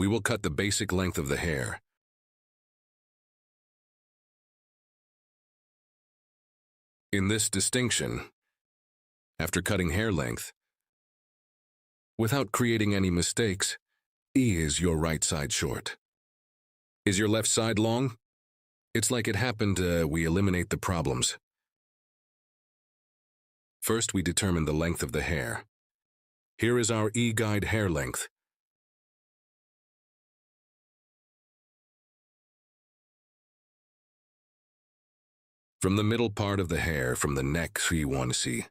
We will cut the basic length of the hair. In this distinction, after cutting hair length, without creating any mistakes, is your right side short? Is your left side long? It's like it happened, we eliminate the problems. First, we determine the length of the hair. Here is our E-guide hair length. From the middle part of the hair, from the neck, we want to see,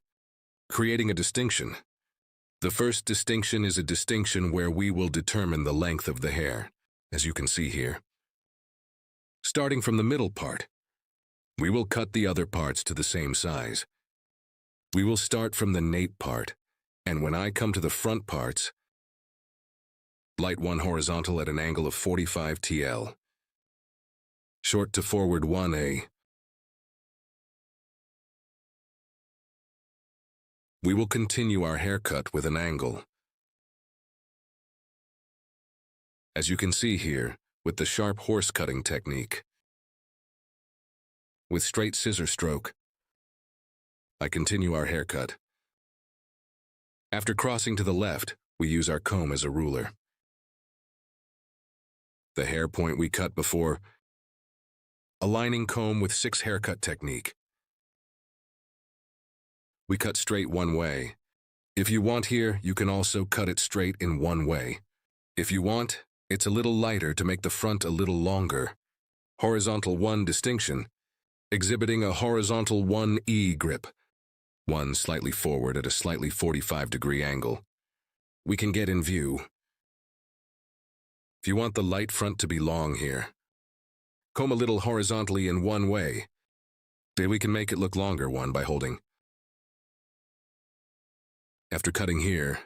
creating a distinction. The first distinction is a distinction where we will determine the length of the hair, as you can see here. Starting from the middle part, we will cut the other parts to the same size. We will start from the nape part, and when I come to the front parts, light 1 horizontal at an angle of 45 TL, short to forward 1A. We will continue our haircut with an angle. As you can see here, with the sharp horse cutting technique. With straight scissor stroke, I continue our haircut. After crossing to the left, we use our comb as a ruler. The hair point we cut before, aligning comb with 6 haircut technique. We cut straight one way. If you want here, you can also cut it straight in one way. If you want, it's a little lighter to make the front a little longer. Horizontal 1 distinction, exhibiting a horizontal 1E grip. 1 slightly forward at a slightly 45-degree angle. We can get in view. If you want the light front to be long here, comb a little horizontally in one way. Then we can make it look longer one by holding. After cutting here,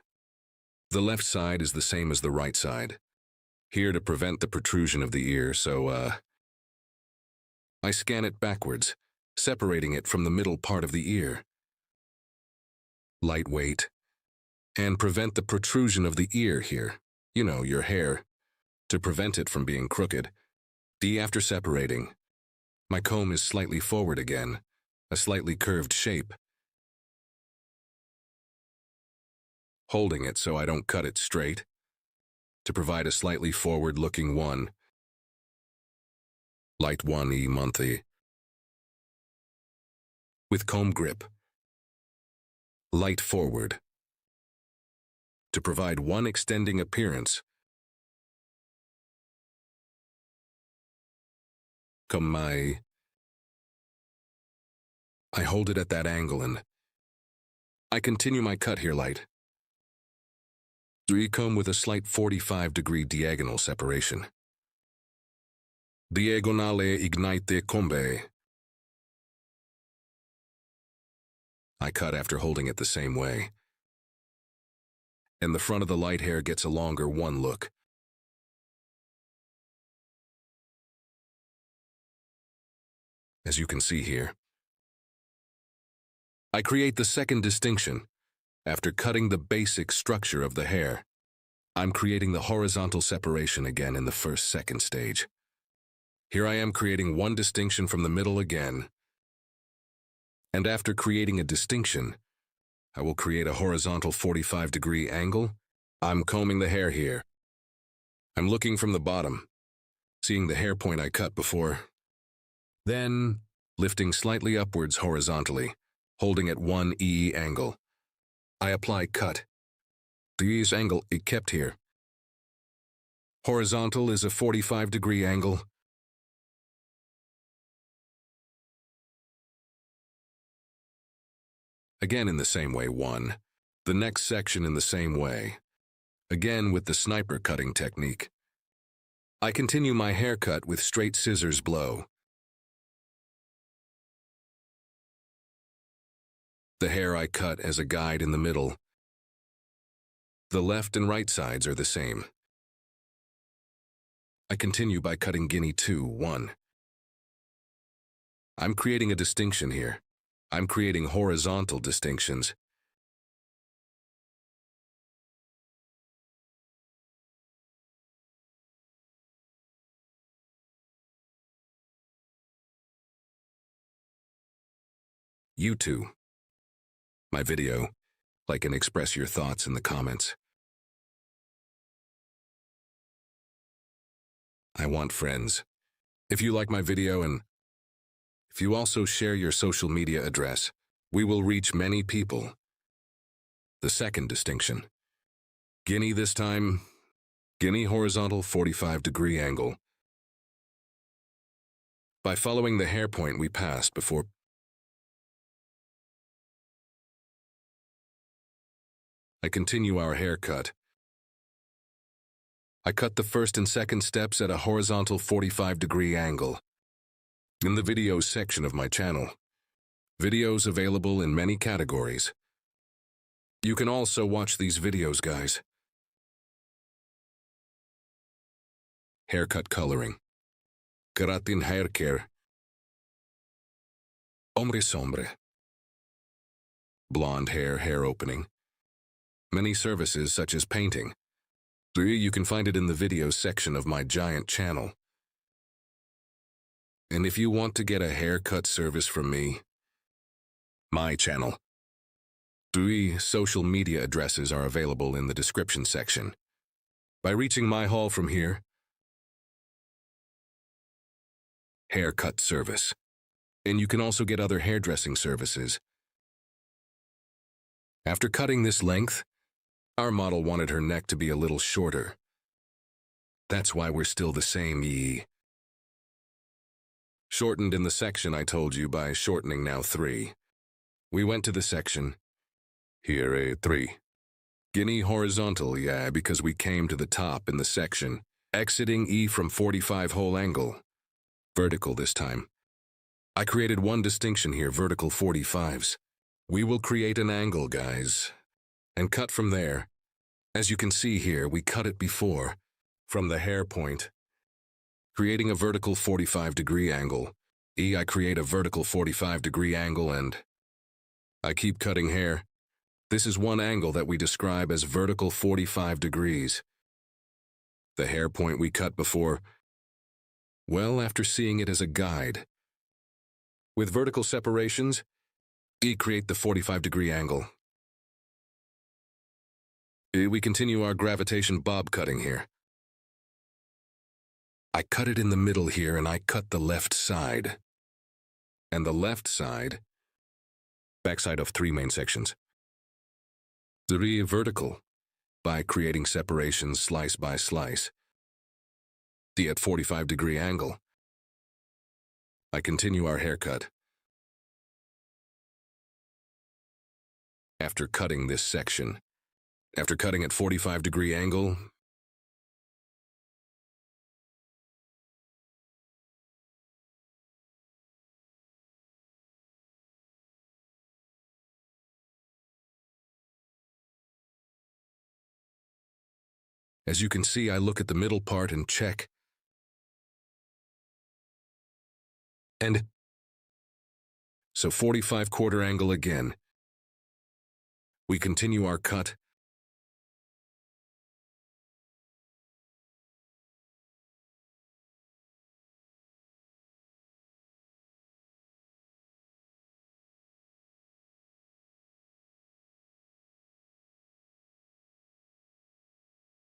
the left side is the same as the right side. Here to prevent the protrusion of the ear, so I scan it backwards, separating it from the middle part of the ear. Lightweight, and prevent the protrusion of the ear here, you know, your hair, to prevent it from being crooked. After separating, my comb is slightly forward again, a slightly curved shape. Holding it so I don't cut it straight, to provide a slightly forward-looking 1. Light 1E monthly. With comb grip. Light forward. To provide 1 extending appearance. I hold it at that angle and I continue my cut here light. 3 comb with a slight 45-degree diagonal separation. Diagonale ignite combe. I cut after holding it the same way. And the front of the light hair gets a longer 1 look. As you can see here. I create the second distinction. After cutting the basic structure of the hair, I'm creating the horizontal separation again in the second stage. Here I am creating 1 distinction from the middle again. And after creating a distinction, I will create a horizontal 45-degree angle. I'm combing the hair here. I'm looking from the bottom, seeing the hair point I cut before. Then, lifting slightly upwards horizontally, holding at 1E angle. I apply cut. This angle is kept here. Horizontal is a 45-degree angle. Again in the same way 1. The next section in the same way. Again with the sniper cutting technique. I continue my haircut with straight scissors blow. The hair I cut as a guide in the middle. The left and right sides are the same. I continue by cutting guinea 2, 1. I'm creating a distinction here. I'm creating horizontal distinctions. You too. My video, like and express your thoughts in the comments. I want friends. If you like my video and if you also share your social media address, we will reach many people. The second distinction. Guinea this time. Guinea horizontal 45-degree angle. By following the hair point we passed before, I continue our haircut. I cut the first and second steps at a horizontal 45-degree angle. In the videos section of my channel, videos available in many categories. You can also watch these videos, guys. Haircut coloring. Keratin hair care. Ombre sombre. Blonde hair opening. Many services such as painting. You can find it in the videos section of my giant channel. And if you want to get a haircut service from me, my channel, 3 social media addresses are available in the description section. By reaching my hall from here, haircut service. And you can also get other hairdressing services. After cutting this length, our model wanted her neck to be a little shorter. That's why we're still the same. Shortened in the section I told you by shortening now 3. We went to the section. Here 3. Guinea horizontal, yeah, because we came to the top in the section. Exiting E from 45 whole angle. Vertical this time. I created one distinction here, vertical 45s. We will create an angle, guys, and cut from there. As you can see here, we cut it before, from the hair point. Creating a vertical 45-degree angle. I create a vertical 45-degree angle and I keep cutting hair. This is one angle that we describe as vertical 45 degrees. The hair point we cut before, well, after seeing it as a guide. With vertical separations, create the 45-degree angle. We continue our gravitation bob cutting here. I cut it in the middle here and I cut the left side. And the left side, backside of 3 main sections. 3 vertical, by creating separations slice by slice. The at 45-degree angle. I continue our haircut. After cutting this section, after cutting at 45-degree angle, as you can see, I look at the middle part and check. And so 45-quarter angle again. We continue our cut.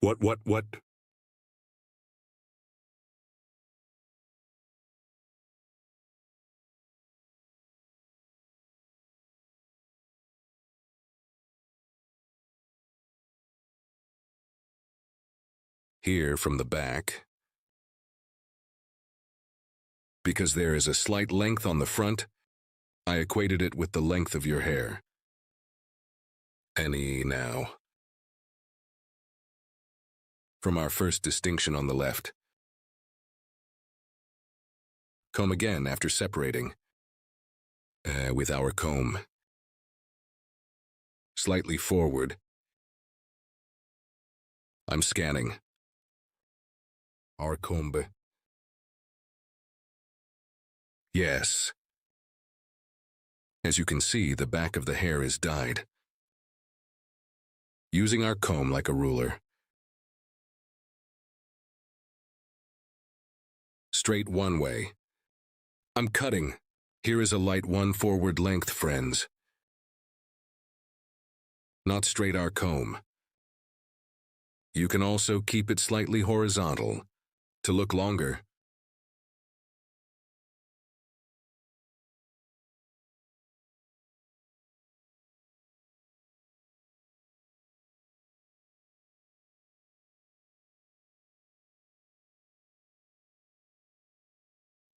What? Here from the back. Because there is a slight length on the front, I equated it with the length of your hair. Any now. From our first distinction on the left. Comb again after separating. With our comb. Slightly forward. I'm scanning. Our comb. Yes. As you can see, the back of the hair is dyed. Using our comb like a ruler. Straight one way. I'm cutting. Here is a light one forward length, friends. Not straight our comb. You can also keep it slightly horizontal to look longer.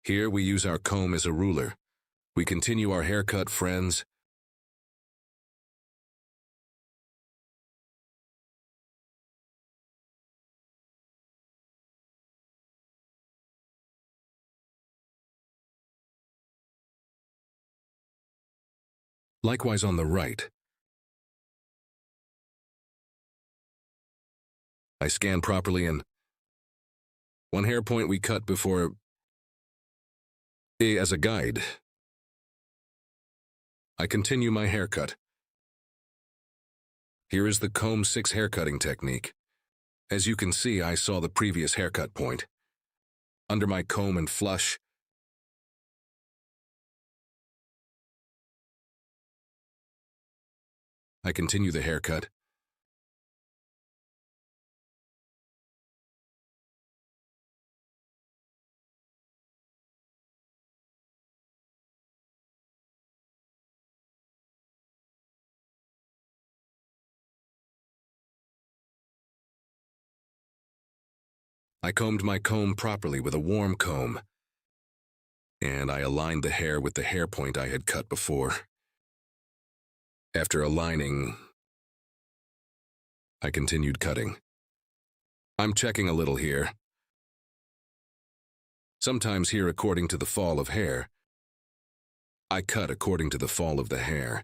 Here we use our comb as a ruler. We continue our haircut, friends. Likewise on the right. I scan properly and one hair point we cut before as a guide. I continue my haircut. Here is the comb 6 haircutting technique. As you can see, I saw the previous haircut point. Under my comb and flush, I continue the haircut. I combed my comb properly with a warm comb, and I aligned the hair with the hair point I had cut before. After aligning, I continued cutting. I'm checking a little here. Sometimes here according to the fall of hair. I cut according to the fall of the hair.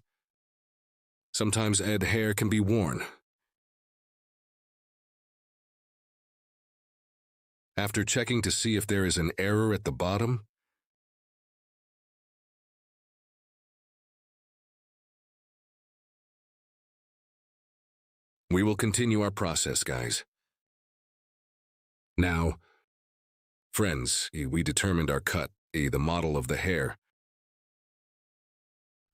Sometimes hair can be worn. After checking to see if there is an error at the bottom, we will continue our process, guys. Now, friends, we determined our cut, the model of the hair.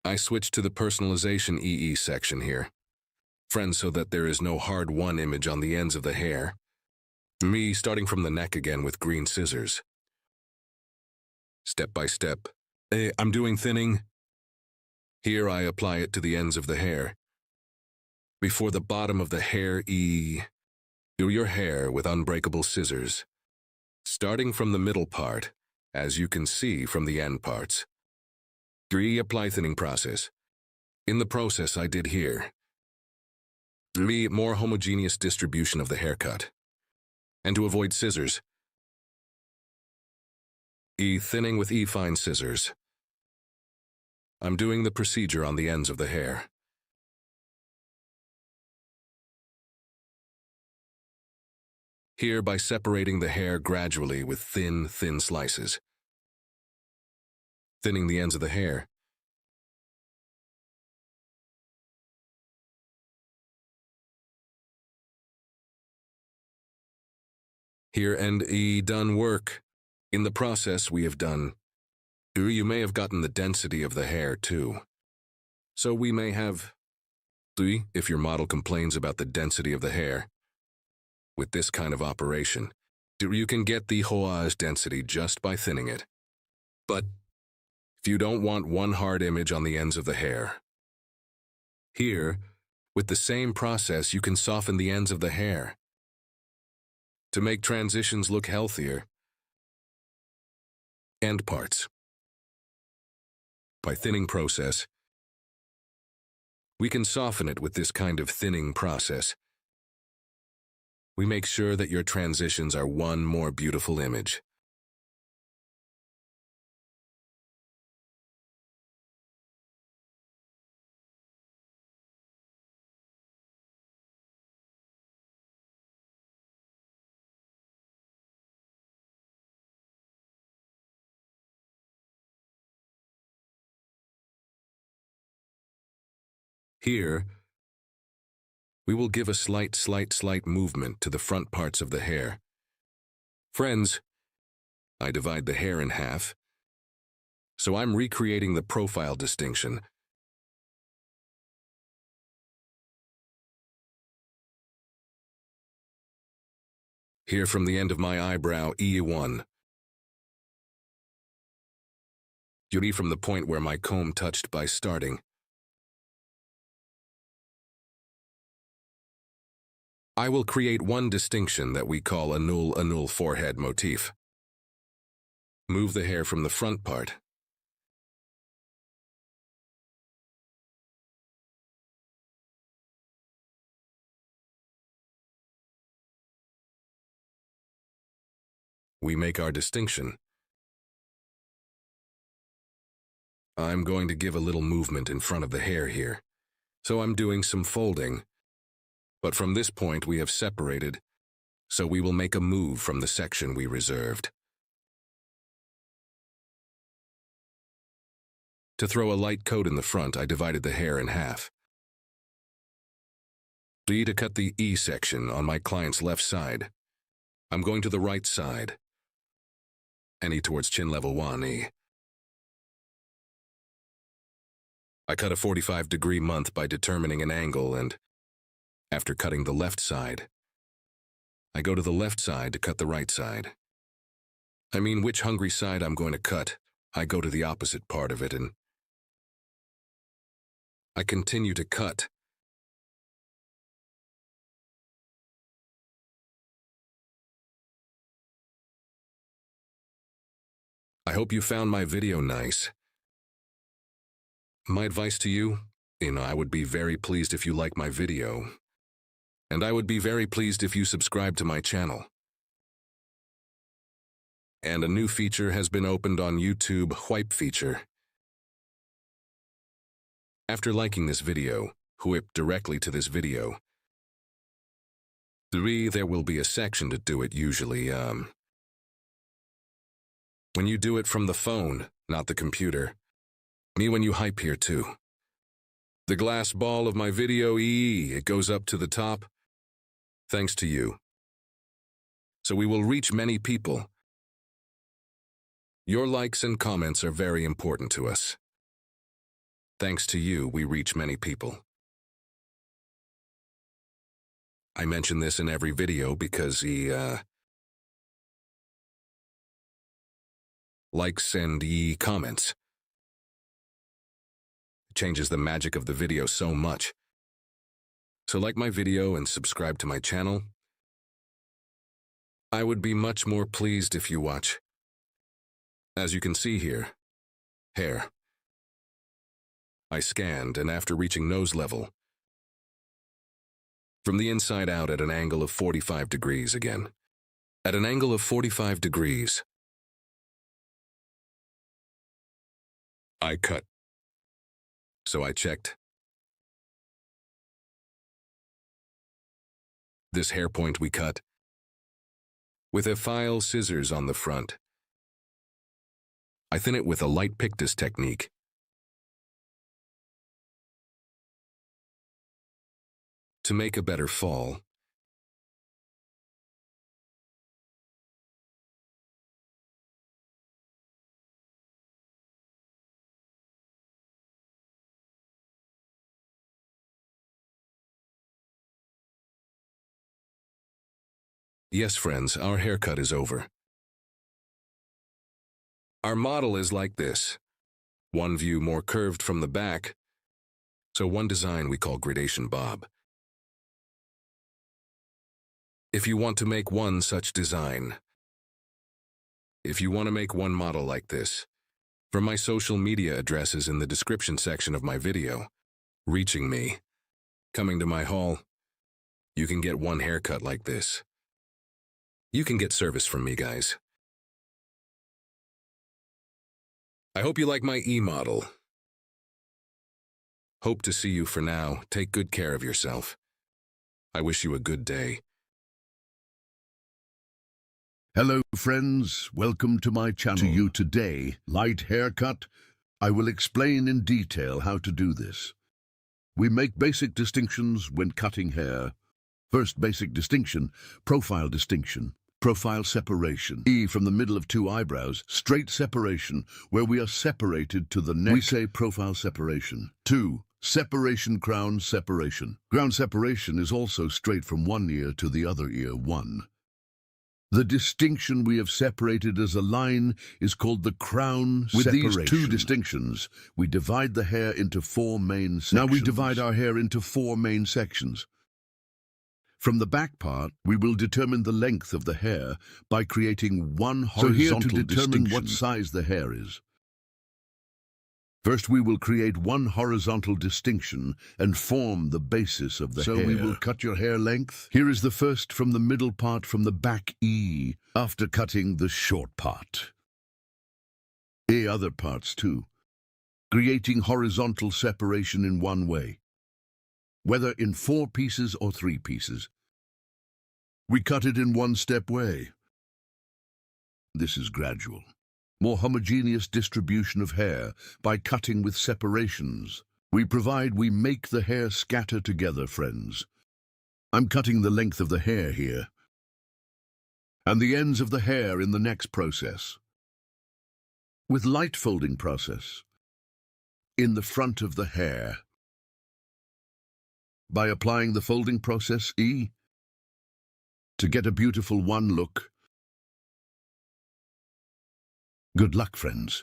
I switched to the personalization EE section here. Friends, so that there is no hard-won image on the ends of the hair. Me starting from the neck again with green scissors. Step by step. I'm doing thinning. Here I apply it to the ends of the hair. Before the bottom of the hair, do your hair with unbreakable scissors. Starting from the middle part, as you can see from the end parts. 3. Apply thinning process. In the process I did here. 3. More homogeneous distribution of the haircut. And to avoid scissors, thinning with fine scissors. I'm doing the procedure on the ends of the hair. Here by separating the hair gradually with thin slices. Thinning the ends of the hair. Here and done work. In the process we have done. You may have gotten the density of the hair too. So we may have, if your model complains about the density of the hair. With this kind of operation, you can get the hoage density just by thinning it. But if you don't want one hard image on the ends of the hair, here, with the same process you can soften the ends of the hair. To make transitions look healthier. End parts. By thinning process, we can soften it with this kind of thinning process. We make sure that your transitions are one more beautiful image. Here, we will give a slight movement to the front parts of the hair. Friends, I divide the hair in half. So I'm recreating the profile distinction. Here from the end of my eyebrow, E1. E from the point where my comb touched by starting. I will create one distinction that we call a null forehead motif. Move the hair from the front part. We make our distinction. I'm going to give a little movement in front of the hair here, so I'm doing some folding. But from this point we have separated, so we will make a move from the section we reserved. To throw a light coat in the front, I divided the hair in half. To cut the E section on my client's left side, I'm going to the right side, and E towards chin level 1E. I cut a 45-degree month by determining an angle, and after cutting the left side, I go to the left side to cut the right side. I mean, which hungry side I'm going to cut, I go to the opposite part of it, and I continue to cut. I hope you found my video nice. My advice to you, I would be very pleased if you like my video. And I would be very pleased if you subscribe to my channel. And a new feature has been opened on YouTube, Whip feature. After liking this video, whip directly to this video. 3. There will be a section to do it usually, when you do it from the phone, not the computer. Me when you hype here too. The glass ball of my video, it goes up to the top. Thanks to you. So we will reach many people. Your likes and comments are very important to us. Thanks to you, we reach many people. I mention this in every video because likes and comments. It changes the magic of the video so much. So like my video and subscribe to my channel. I would be much more pleased if you watch. As you can see here, hair. I scanned, and after reaching nose level, from the inside out at an angle of 45 degrees again. At an angle of 45 degrees, I cut. So I checked. This hair point we cut with a file scissors on the front. I thin it with a light pictus technique. To make a better fall. Yes, friends, our haircut is over. Our model is like this. One view more curved from the back, so one design we call gradation bob. If you want to make one such design, if you want to make one model like this, from my social media addresses in the description section of my video, reaching me, coming to my haul, you can get one haircut like this. You can get service from me, guys. I hope you like my e-model. Hope to see you for now. Take good care of yourself. I wish you a good day. Hello friends, welcome to my channel. To you today, light haircut. I will explain in detail how to do this. We make basic distinctions when cutting hair. First basic distinction, profile distinction. Profile separation. E, from the middle of two eyebrows. Straight separation, where we are separated to the neck. We say profile separation. 2. Separation crown separation. Crown separation is also straight from one ear to the other ear. 1. The distinction we have separated as a line is called the crown separation. With these two distinctions, we divide the hair into 4 main sections. Now we divide our hair into 4 main sections. From the back part, we will determine the length of the hair by creating one horizontal distinction. So here to determine what size the hair is. First, we will create one horizontal distinction and form the basis of the hair. So we will cut your hair length. Here is the first from the middle part from the back E, after cutting the short part. A other parts too, creating horizontal separation in one way, whether in 4 pieces or 3 pieces. We cut it in one-step way. This is gradual. More homogeneous distribution of hair by cutting with separations. We make the hair scatter together, friends. I'm cutting the length of the hair here, and the ends of the hair in the next process. With light folding process, in the front of the hair. By applying the folding process E, to get a beautiful one look. Good luck, friends.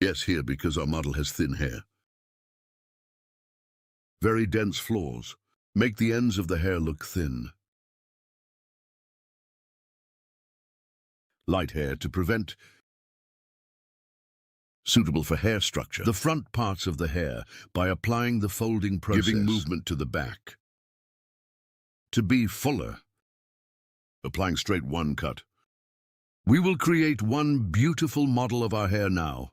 Yes, here, because our model has thin hair. Very dense flaws. Make the ends of the hair look thin. Light hair to prevent. Suitable for hair structure. The front parts of the hair by applying the folding process. Giving movement to the back. To be fuller. Applying straight one cut. We will create one beautiful model of our hair now.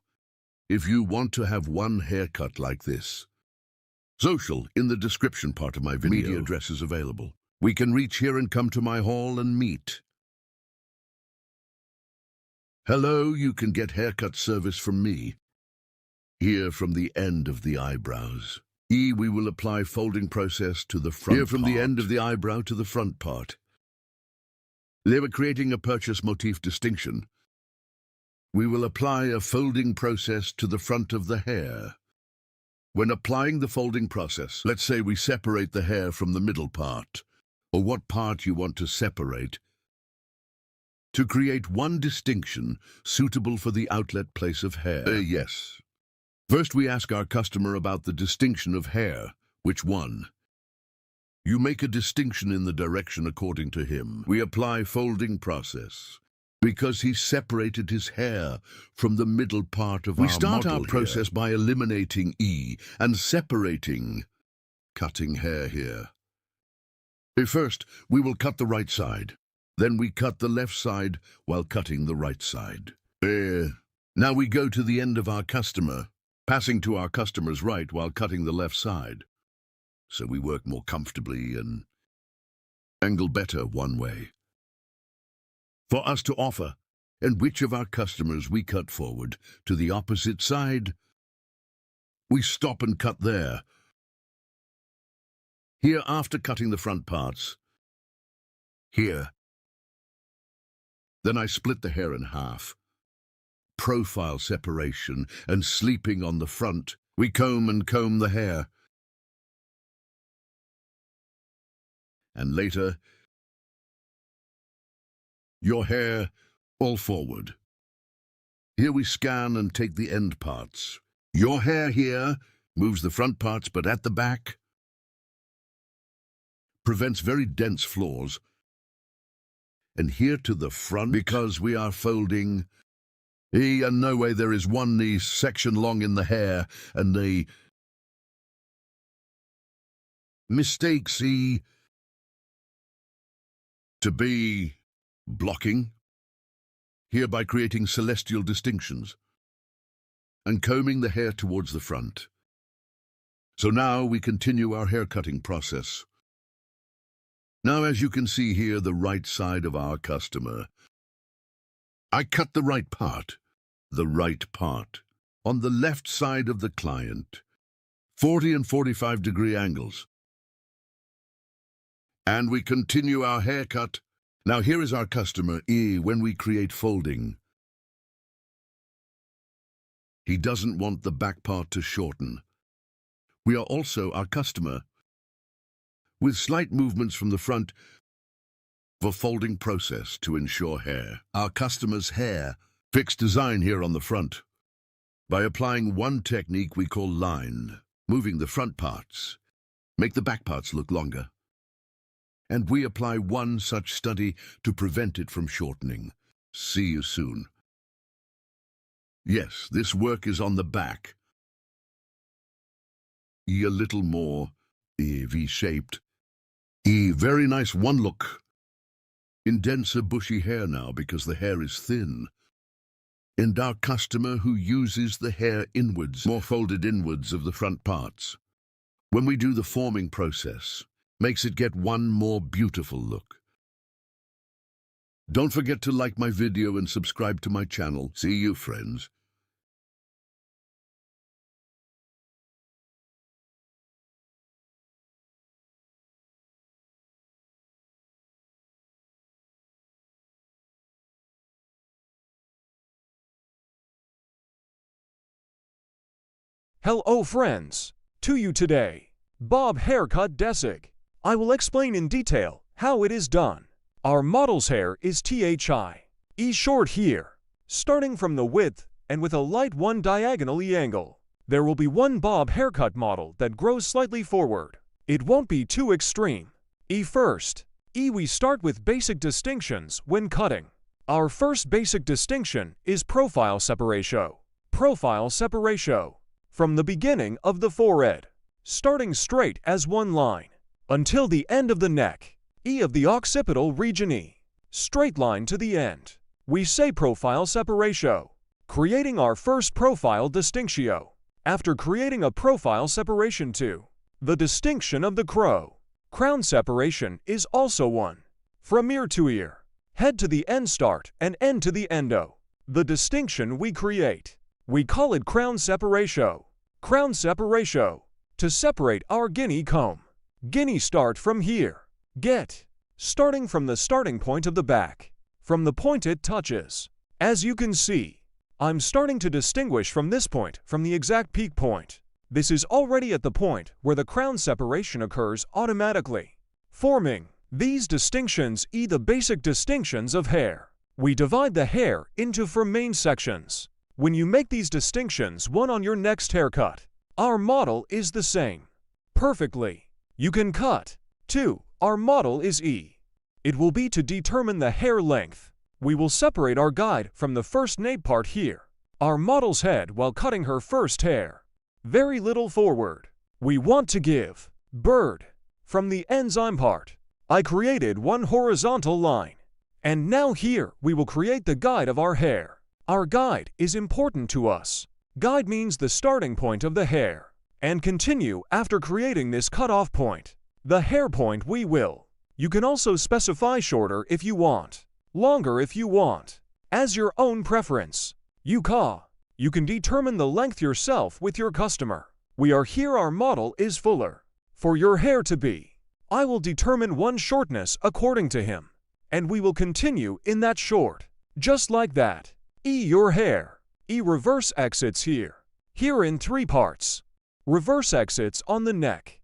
If you want to have one haircut like this. Social, in the description part of my video. Media address is available. We can reach here and come to my hall and meet. Hello, you can get haircut service from me. Here from the end of the eyebrows. E, we will apply folding process to the front part. Here from the end of the eyebrow to the front part. They were creating a purchase motif distinction. We will apply a folding process to the front of the hair. When applying the folding process, let's say we separate the hair from the middle part, or what part you want to separate, to create one distinction suitable for the outlet place of hair. Yes. First, we ask our customer about the distinction of hair. Which one? You make a distinction in the direction according to him. We apply folding process because he separated his hair from the middle part of our model. We start our process by eliminating E and separating, cutting hair here. First, we will cut the right side. Then we cut the left side while cutting the right side. Now we go to the end of our customer, passing to our customer's right while cutting the left side. So we work more comfortably and angle better one way. For us to offer, and which of our customers we cut forward to the opposite side, we stop and cut there. Here after cutting the front parts. Here. Then I split the hair in half. Profile separation and sleeping on the front, we comb the hair. And later, your hair all forward. Here we scan and take the end parts. Your hair here moves the front parts, but at the back, prevents very dense flaws. And here to the front, because we are folding, and no way there is one knee section long in the hair, and the mistakes to be blocking, here by creating celestial distinctions, and combing the hair towards the front. So now we continue our hair cutting process. Now as you can see here, the right side of our customer. I cut the right part, on the left side of the client, 40 and 45 degree angles. And we continue our haircut Now here is our customer, E. When we create folding, he doesn't want the back part to shorten. We are also our customer, with slight movements from the front for folding process to ensure hair. Our customer's hair, fixed design here on the front. By applying one technique we call line, moving the front parts, make the back parts look longer. And we apply one such study to prevent it from shortening. See you soon. Yes, this work is on the back. E a little more, E V-shaped. E very nice one look. In denser bushy hair now because the hair is thin. And our customer who uses the hair inwards, more folded inwards of the front parts. When we do the forming process, makes it get one more beautiful look. Don't forget to like my video and subscribe to my channel. See you, friends. Hello friends, to you today, Bob Haircut Desig. I will explain in detail how it is done. Our model's hair is THI, short here, starting from the width and with a light one diagonally angle. There will be one bob haircut model that grows slightly forward. It won't be too extreme. First, we start with basic distinctions when cutting. Our first basic distinction is profile separation. Profile separation. From the beginning of the forehead, starting straight as one line, until the end of the neck, of the occipital region straight line to the end. We say profile separation, creating our first profile distinction. After creating a profile separation too, the distinction of the crown separation is also one. From ear to ear, head to the end start and end to the endo. The distinction we create, we call it crown separation. Crown separation. To separate our guinea comb. Guinea start from here. Starting from the starting point of the back. From the point it touches. As you can see, I'm starting to distinguish from this point from the exact peak point. This is already at the point where the crown separation occurs automatically. Forming these distinctions the basic distinctions of hair. We divide the hair into four main sections. When you make these distinctions one on your next haircut, our model is the same. Perfectly. You can cut. 2. Our model is E. It will be to determine the hair length. We will separate our guide from the first nape part here. Our model's head while cutting her first hair. Very little forward. We want to give bird. From the enzyme part, I created one horizontal line. And now here we will create the guide of our hair. Our guide is important to us. Guide means the starting point of the hair. And continue after creating this cutoff point. The hair point we will. You can also specify shorter if you want. Longer if you want. As your own preference. You can determine the length yourself with your customer. We are here our model is fuller. For your hair to be. I will determine one shortness according to him. And we will continue in that short. Just like that. Your hair. Reverse exits here. Here in 3 parts. Reverse exits on the neck.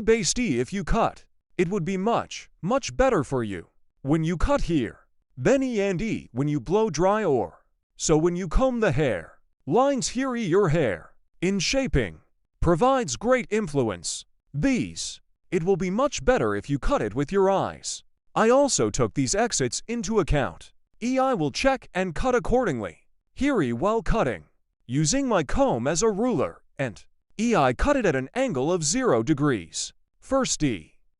Based if you cut. It would be much better for you. When you cut here. Then and when you blow dry or. So when you comb the hair. Lines here your hair. In shaping. Provides great influence. These. It will be much better if you cut it with your eyes. I also took these exits into account. I will check and cut accordingly. Here while cutting. Using my comb as a ruler and I cut it at an angle of 0 degrees. First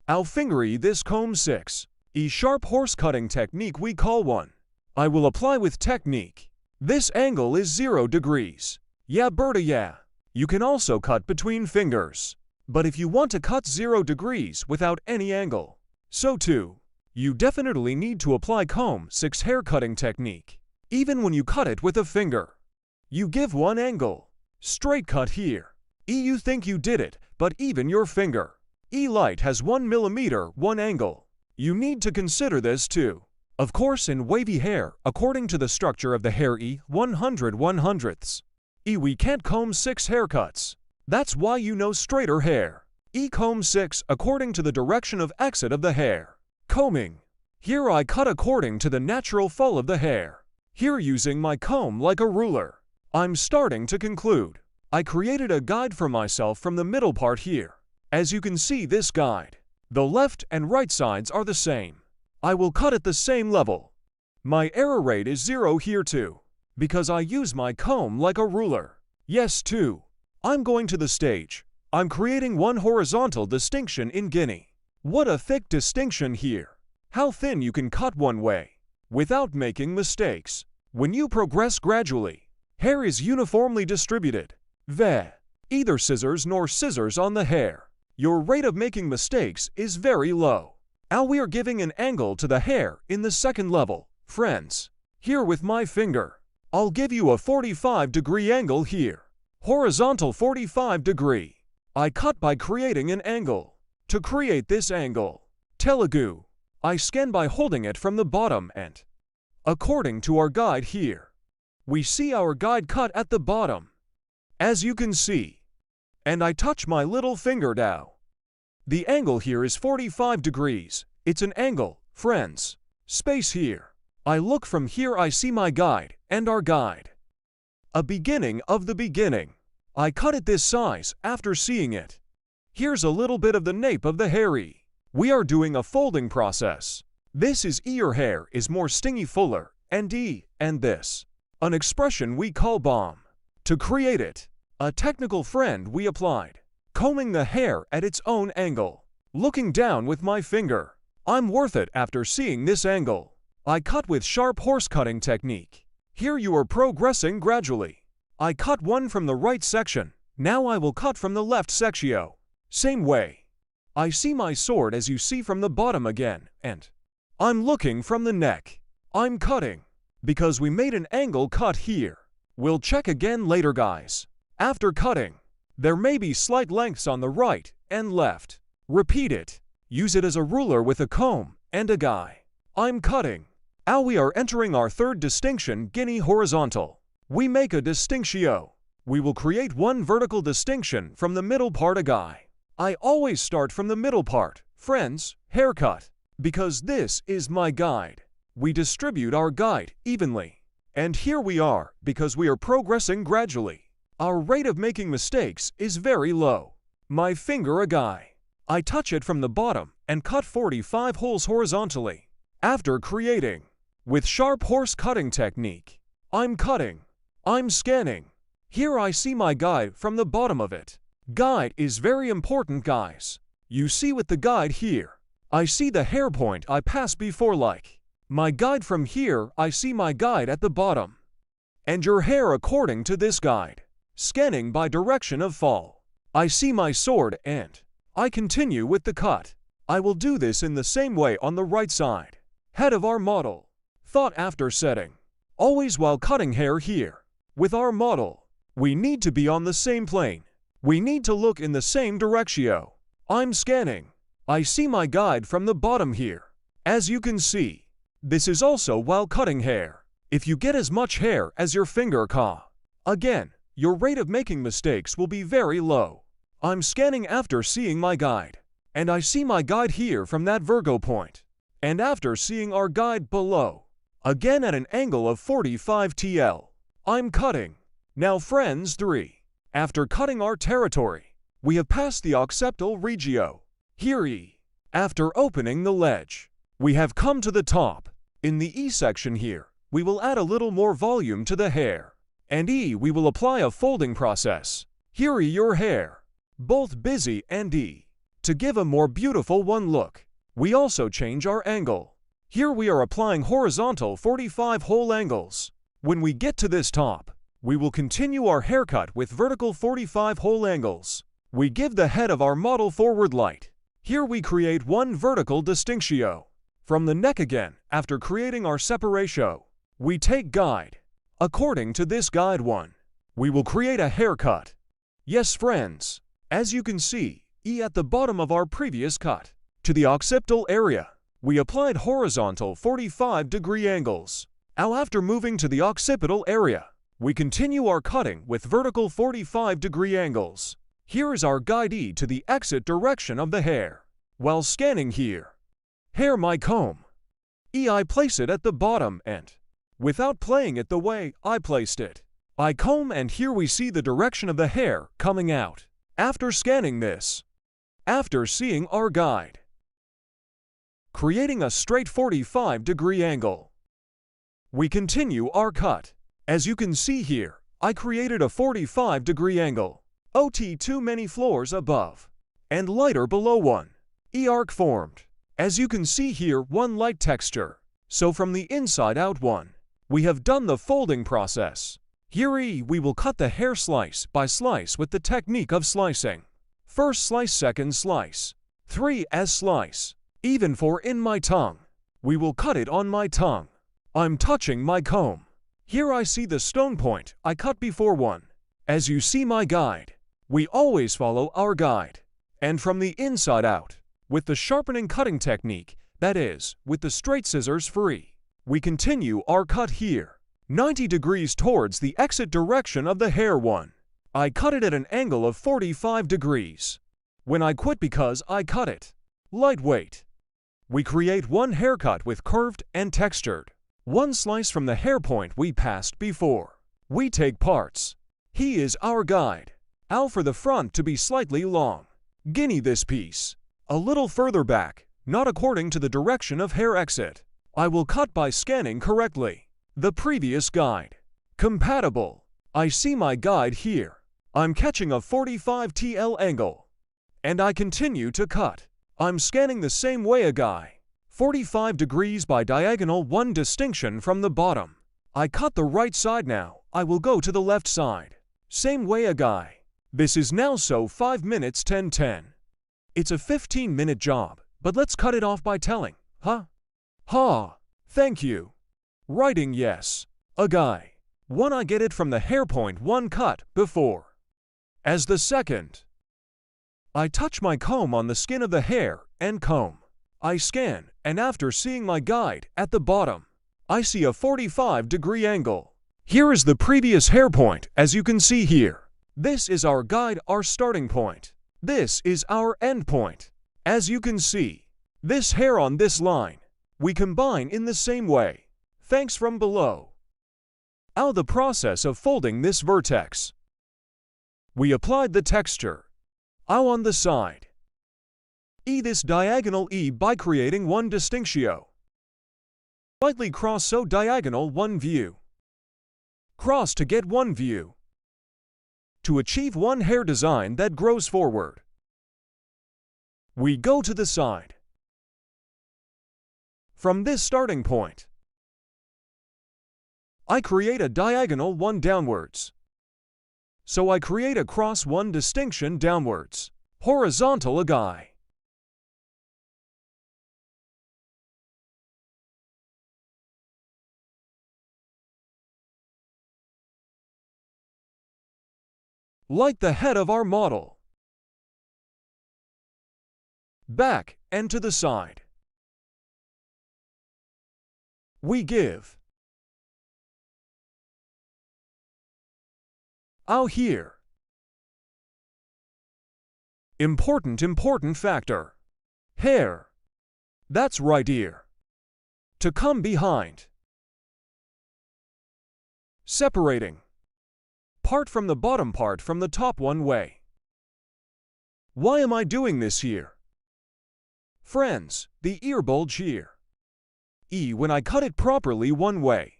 I'll finger this comb 6. Sharp horse cutting technique we call one. I will apply with technique. This angle is 0 degrees. Yeah Berta yeah. You can also cut between fingers. But if you want to cut 0 degrees without any angle, so too. You definitely need to apply comb 6 hair cutting technique. Even when you cut it with a finger. You give one angle. Straight cut here. You think you did it, but even your finger. Light has 1 millimeter one angle. You need to consider this too. Of course, in wavy hair, according to the structure of the hair E, 100/100ths. E, we can't comb 6 haircuts. That's why you know straighter hair. E, comb 6 according to the direction of exit of the hair. Combing. Here I cut according to the natural fall of the hair. Here using my comb like a ruler. I'm starting to conclude. I created a guide for myself from the middle part here. As you can see this guide, the left and right sides are the same. I will cut at the same level. My error rate is 0 here too, because I use my comb like a ruler. Yes too. I'm going to the stage. I'm creating one horizontal distinction in Guinea. What a thick distinction here. How thin you can cut one way, without making mistakes. When you progress gradually, hair is uniformly distributed. Either scissors nor scissors on the hair. Your rate of making mistakes is very low. Now we are giving an angle to the hair in the second level, friends. Here with my finger, I'll give you a 45-degree angle here. Horizontal 45-degree. I cut by creating an angle. To create this angle, Telugu, I scan by holding it from the bottom and, according to our guide here, we see our guide cut at the bottom. As you can see, and I touch my little finger now. The angle here is 45 degrees. It's an angle, friends. Space here. I look from here, I see my guide and our guide. A beginning of the beginning. I cut it this size after seeing it. Here's a little bit of the nape of the hair E. We are doing a folding process. This is E, your hair is more stingy fuller, and E, and this. An expression we call bomb. To create it, a technical friend we applied. Combing the hair at its own angle. Looking down with my finger. I'm worth it after seeing this angle. I cut with sharp horse cutting technique. Here you are progressing gradually. I cut one from the right section. Now I will cut from the left section. Same way. I see my sword as you see from the bottom again, and I'm looking from the neck. I'm cutting. Because we made an angle cut here. We'll check again later, guys. After cutting, there may be slight lengths on the right and left. Repeat it. Use it as a ruler with a comb and a guide. I'm cutting. Now we are entering our third distinction, Guinea horizontal. We make a distinction. We will create one vertical distinction from the middle part, a guide. I always start from the middle part, friends, haircut, because this is my guide. We distribute our guide evenly. And here we are, because we are progressing gradually. Our rate of making mistakes is very low. My finger a guide. I touch it from the bottom and cut 45 holes horizontally. After creating, with sharp horse cutting technique, I'm cutting. I'm scanning. Here I see my guide from the bottom of it. Guide is very important, guys. You see with the guide here, I see the hair point I passed before like. My guide from here, I see my guide at the bottom. And your hair according to this guide. Scanning by direction of fall. I see my sword and I continue with the cut. I will do this in the same way on the right side. Head of our model. Thought after setting. Always while cutting hair here. With our model, we need to be on the same plane. We need to look in the same direction. I'm scanning. I see my guide from the bottom here. As you can see, this is also while cutting hair. If you get as much hair as your finger again, your rate of making mistakes will be very low. I'm scanning after seeing my guide. And I see my guide here from that Virgo point. And after seeing our guide below, again at an angle of 45 TL, I'm cutting. Now friends 3. After cutting our territory, we have passed the occipital regio. Here E. After opening the ledge, we have come to the top. In the E section here, we will add a little more volume to the hair. And E, we will apply a folding process. Here E, your hair. Both busy and E. To give a more beautiful one look, we also change our angle. Here we are applying horizontal 45 whole angles. When we get to this top, we will continue our haircut with vertical 45 whole angles. We give the head of our model forward light. Here we create one vertical distinction. From the neck again, after creating our separation, we take guide. According to this guide one, we will create a haircut. Yes friends, as you can see, E at the bottom of our previous cut. To the occipital area, We applied horizontal 45-degree angles. Now after moving to the occipital area, we continue our cutting with vertical 45-degree angles. Here is our guide to the exit direction of the hair. While scanning here, hair my comb. I place it at the bottom and, without playing it the way I placed it, I comb and here we see the direction of the hair coming out. After scanning this, after seeing our guide, creating a straight 45-degree angle, we continue our cut. As you can see here, I created a 45-degree angle, OT too many floors above, and lighter below one. Arc formed. As you can see here, one light texture. So from the inside out one, we have done the folding process. Here we will cut the hair slice by slice with the technique of slicing. First slice, second slice, 3 as slice. Even for in my tongue, we will cut it on my tongue. I'm touching my comb. Here I see the stone point I cut before one. As you see my guide, we always follow our guide. And from the inside out, with the sharpening cutting technique, that is, with the straight scissors free, we continue our cut here, 90 degrees towards the exit direction of the hair one. I cut it at an angle of 45 degrees. When I quit because I cut it lightweight, we create one haircut with curved and textured. One slice from the hair point we passed before. We take parts. He is our guide. Out for the front to be slightly long. Guinea this piece. A little further back, not according to the direction of hair exit. I will cut by scanning correctly. The previous guide. Compatible. I see my guide here. I'm catching a 45 TL angle. And I continue to cut. I'm scanning the same way a guy. 45 degrees by diagonal, one distinction from the bottom. I cut the right side now. I will go to the left side. Same way a guy. This is now so 5 minutes 10:10. It's a 15-minute job, but let's cut it off by telling, huh? Ha, thank you. Writing yes. A guy. One I get it from the hair point one cut before. As the second. I touch my comb on the skin of the hair and comb. I scan, and after seeing my guide at the bottom, I see a 45-degree angle. Here is the previous hair point, as you can see here. This is our guide, our starting point. This is our end point. As you can see, this hair on this line, we combine in the same way. Thanks from below. Now the process of folding this vertex. We applied the texture. Now on the side. This diagonal by creating one distinctio. Slightly cross so diagonal one view. Cross to get one view. To achieve one hair design that grows forward. We go to the side. From this starting point, I create a diagonal one downwards. So I create a cross one distinction downwards. Horizontal a guy. Like the head of our model. Back and to the side. We give. Out here. Important factor. Hair. That's right ear. To come behind. Separating. Part from the bottom part from the top one way. Why am I doing this here? Friends, the ear bulge here. When I cut it properly one way.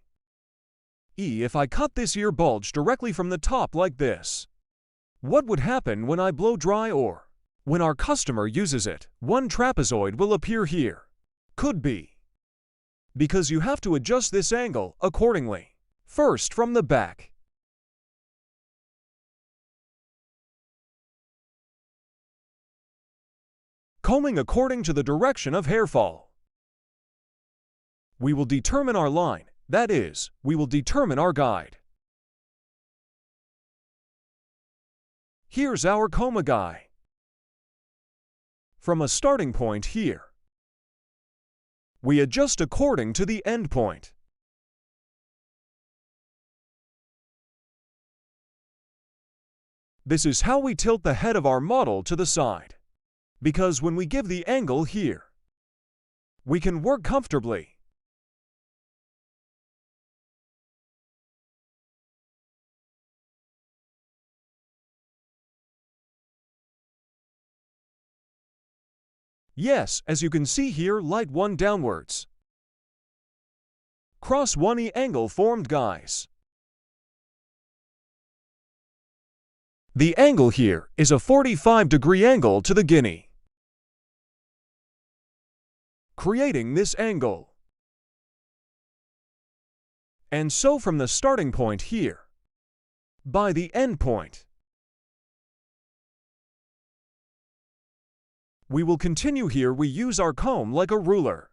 If I cut this ear bulge directly from the top like this. What would happen when I blow dry or when our customer uses it? One trapezoid will appear here. Could be. Because you have to adjust this angle accordingly. First from the back. Combing according to the direction of hair fall. We will determine our line, that is, we will determine our guide. Here's our comb guy. From a starting point here. We adjust according to the end point. This is how we tilt the head of our model to the side. Because when we give the angle here, we can work comfortably. Yes, as you can see here, light one downwards. Cross 1 angle formed, guys. The angle here is a 45-degree angle to the guinea. Creating this angle. And so from the starting point here, by the end point, we will continue here. We use our comb like a ruler.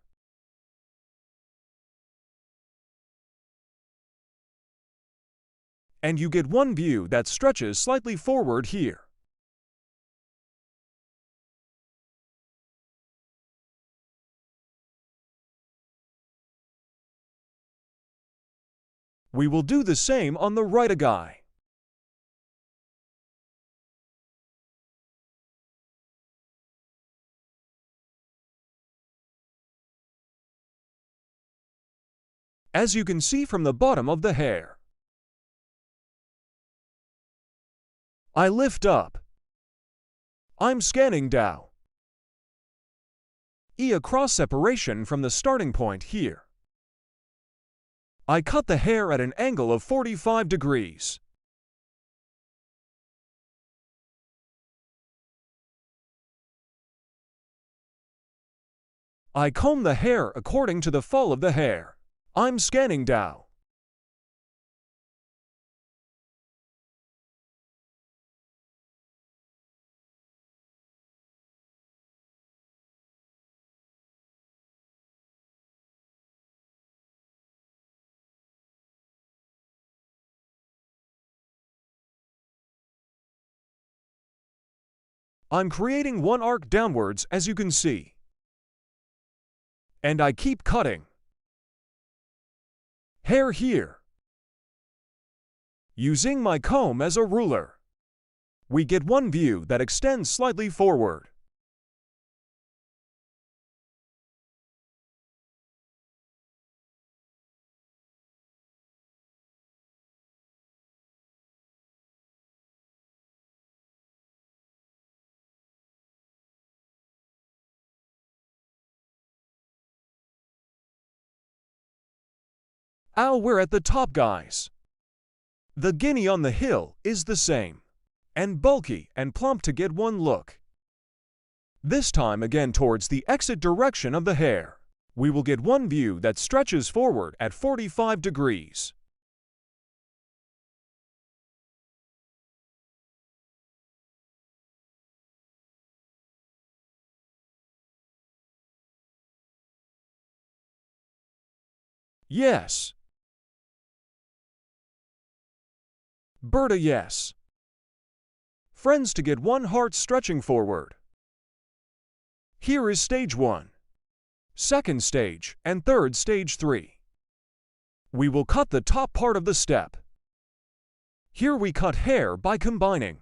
And you get one view that stretches slightly forward here. We will do the same on the right guy. As you can see from the bottom of the hair, I lift up. I'm scanning down. A cross separation from the starting point here. I cut the hair at an angle of 45 degrees. I comb the hair according to the fall of the hair. I'm scanning down. I'm creating one arc downwards, as you can see. And I keep cutting hair here. Using my comb as a ruler, we get one view that extends slightly forward. We're at the top, guys. The guinea on the hill is the same, and bulky and plump to get one look. This time again towards the exit direction of the hair, we will get one view that stretches forward at 45 degrees. Yes. Berta, yes. Friends, to get one heart stretching forward. Here is stage 1, second stage, and third stage 3. We will cut the top part of the step. Here we cut hair by combining.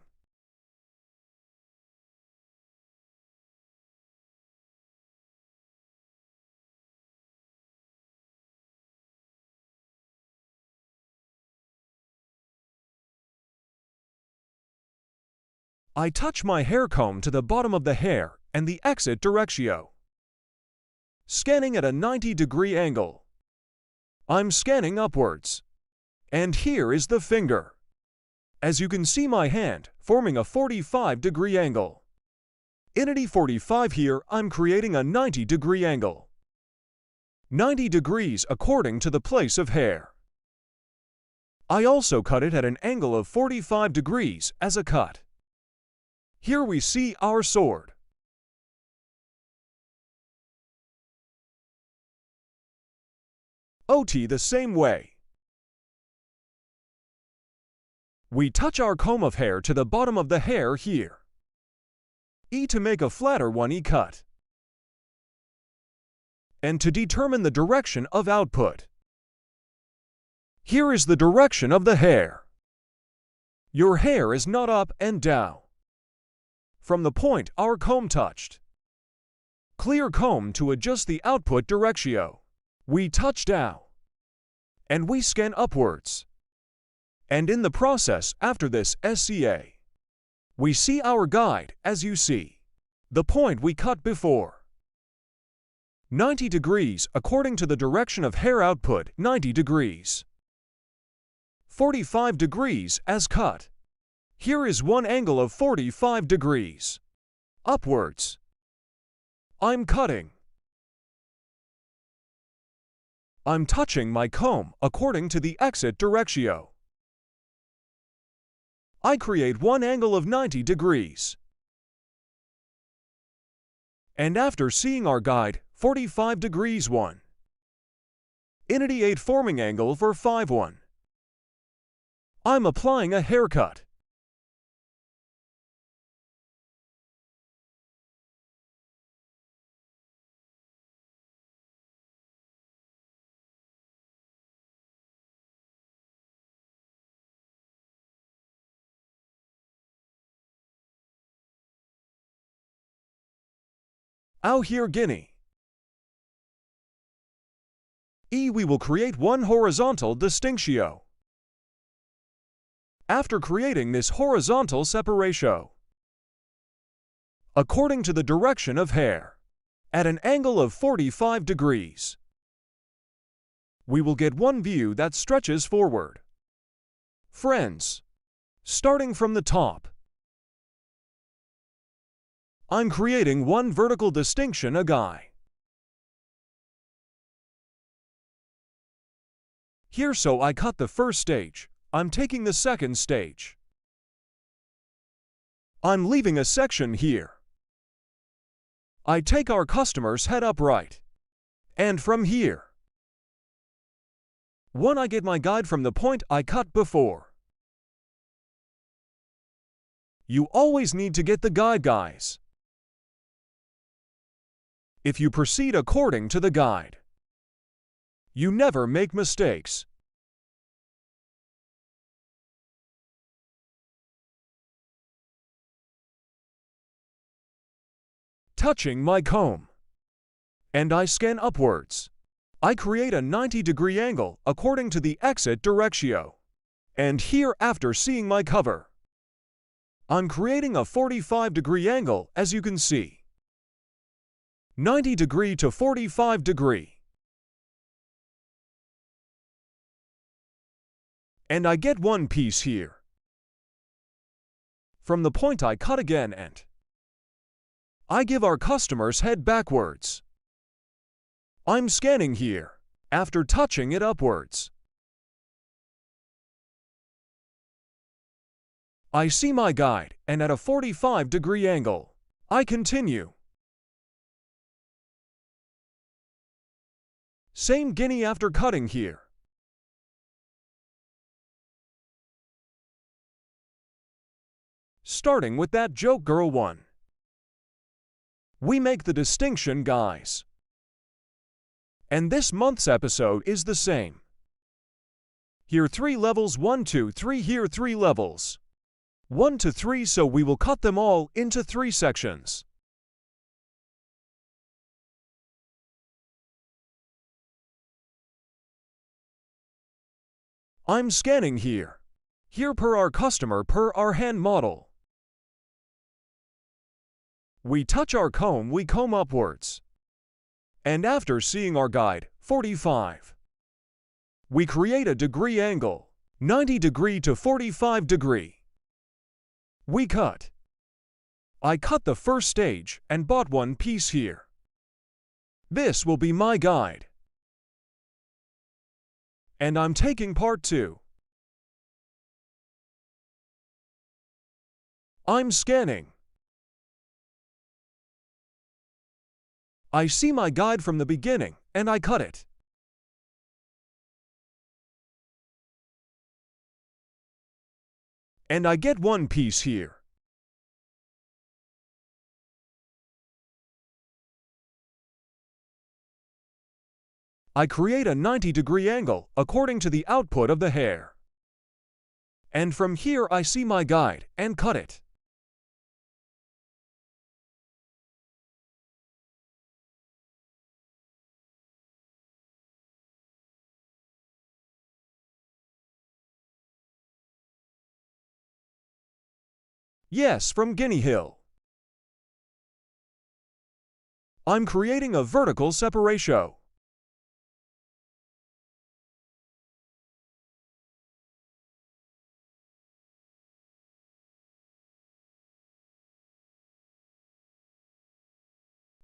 I touch my hair comb to the bottom of the hair and the exit directio. Scanning at a 90-degree angle. I'm scanning upwards. And here is the finger. As you can see, my hand forming a 45-degree angle. In a 45 here, I'm creating a 90-degree angle. 90 degrees according to the place of hair. I also cut it at an angle of 45 degrees as a cut. Here we see our sword. OT the same way. We touch our comb of hair to the bottom of the hair here. To make a flatter one cut. and to determine the direction of output. Here is the direction of the hair. Your hair is not up and down. From the point our comb touched. Clear comb to adjust the output direction. We touch down. And we scan upwards. And in the process after this SCA, we see our guide as you see. The point we cut before. 90 degrees according to the direction of hair output 90 degrees. 45 degrees as cut. Here is one angle of 45 degrees. Upwards. I'm cutting. I'm touching my comb according to the exit direction. I create one angle of 90 degrees. And after seeing our guide, 45 degrees 1. Initiate forming angle for 5-1. I'm applying a haircut. Out here Guinea. We will create one horizontal distinction. After creating this horizontal separation, according to the direction of hair, at an angle of 45 degrees, we will get one view that stretches forward. Friends, starting from the top, I'm creating one vertical distinction a guy. Here so I cut the first stage, I'm taking the second stage. I'm leaving a section here. I take our customer's head upright. And from here, one I get my guide from the point I cut before. You always need to get the guide, guys. If you proceed according to the guide, you never make mistakes. Touching my comb. And I scan upwards. I create a 90-degree angle according to the exit direction. And here after seeing my cover, I'm creating a 45-degree angle as you can see. 90 degree to 45 degree. And I get one piece here. From the point I cut again and I give our customer's head backwards. I'm scanning here, after touching it upwards. I see my guide and at a 45-degree angle, I continue. Same guinea after cutting here. Starting with that joke girl one. We make the distinction, guys. And this month's episode is the same. Here 3 levels 1, 2, 3, here 3 levels. 1 to 3, so we will cut them all into 3 sections. I'm scanning here. Here per our customer per our hand model. We touch our comb, we comb upwards. And after seeing our guide, 45. We create a degree angle, 90 degree to 45 degree. We cut. I cut the first stage and bought one piece here. This will be my guide. And I'm taking part 2. I'm scanning. I see my guide from the beginning, and I cut it. And I get one piece here. I create a 90-degree angle according to the output of the hair. And from here I see my guide and cut it. Yes, from Guinea Hill. I'm creating a vertical separation.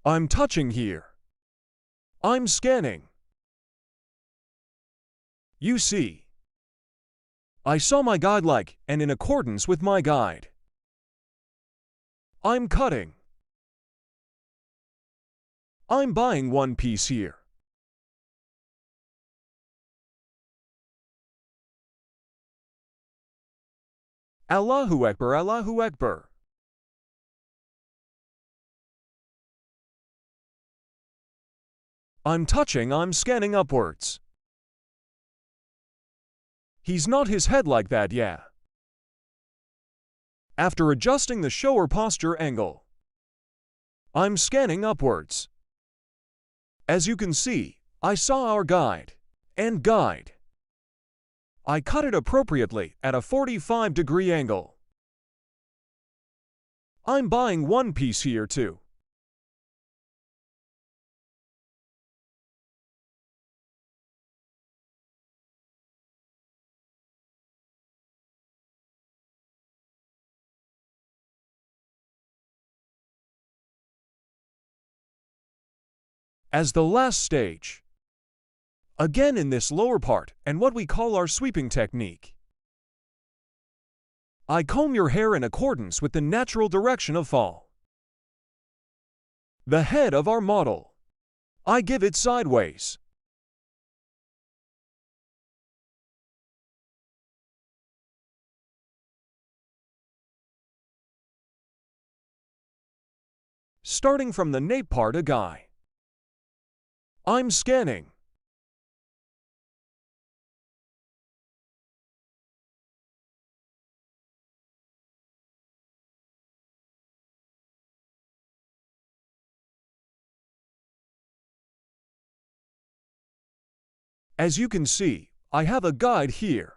I'm touching here. I'm scanning. You see, I saw my guide like and in accordance with my guide. I'm cutting. I'm buying one piece here. Allahu Akbar, Allahu Akbar. I'm touching, I'm scanning upwards. He's not his head like that, yeah. After adjusting the shower posture angle, I'm scanning upwards. As you can see, I saw our guide and guide. I cut it appropriately at a 45-degree angle. I'm buying one piece here too. As the last stage, again in this lower part and what we call our sweeping technique, I comb your hair in accordance with the natural direction of fall. The head of our model, I give it sideways. Starting from the nape part a guy. I'm scanning. As you can see, I have a guide here,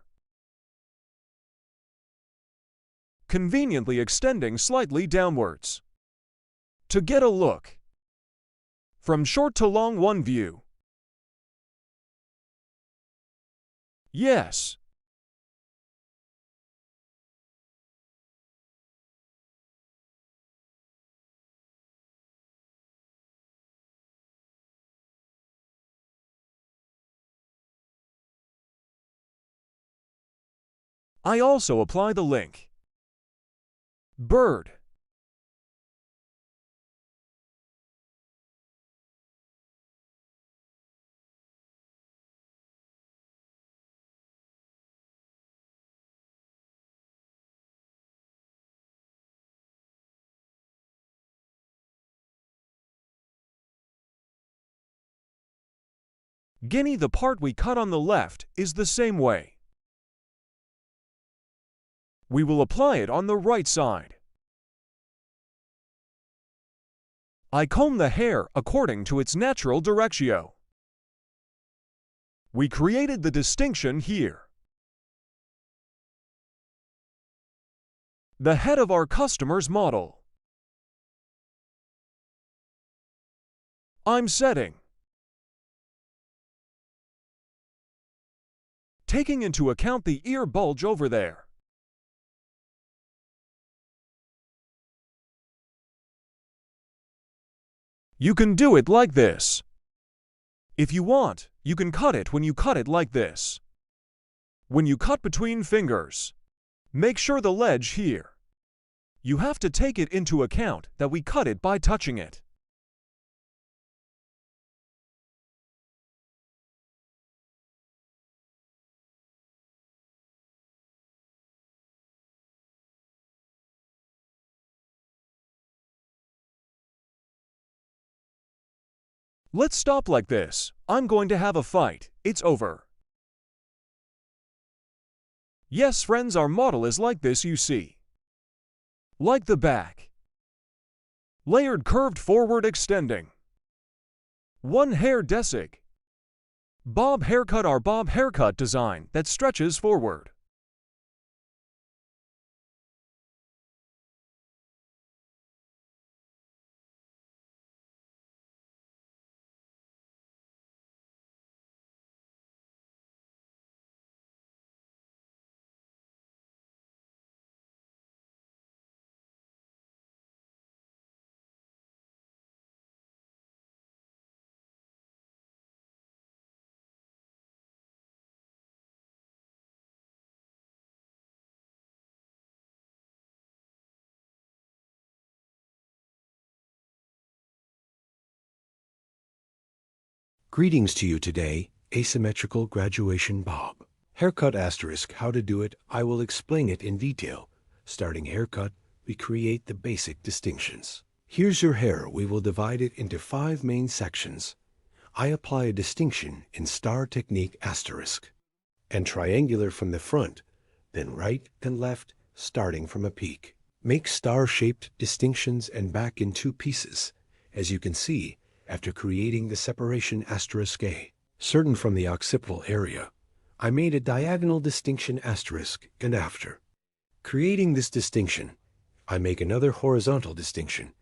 conveniently extending slightly downwards. To get a look from short to long one view. Yes. I also apply the link. Bird. Guinea, the part we cut on the left, is the same way. We will apply it on the right side. I comb the hair according to its natural direction. We created the distinction here. The head of our customer's model. I'm setting. Taking into account the ear bulge over there. You can do it like this. If you want, you can cut it when you cut it like this. When you cut between fingers, make sure the ledge here. You have to take it into account that we cut it by touching it. Let's stop like this. I'm going to have a fight. It's over. Yes, friends, our model is like this, you see. Like the back. Layered curved forward extending. One hair desic. Bob haircut, our bob haircut design that stretches forward. Greetings to you today, asymmetrical graduation bob. Haircut asterisk, how to do it, I will explain it in detail. Starting haircut, we create the basic distinctions. Here's your hair, we will divide it into 5 main sections. I apply a distinction in star technique asterisk, and triangular from the front, then right and left, starting from a peak. Make star-shaped distinctions and back in 2 pieces, as you can see, after creating the separation asterisk A. Certain from the occipital area, I made a diagonal distinction asterisk and after. Creating this distinction, I make another horizontal distinction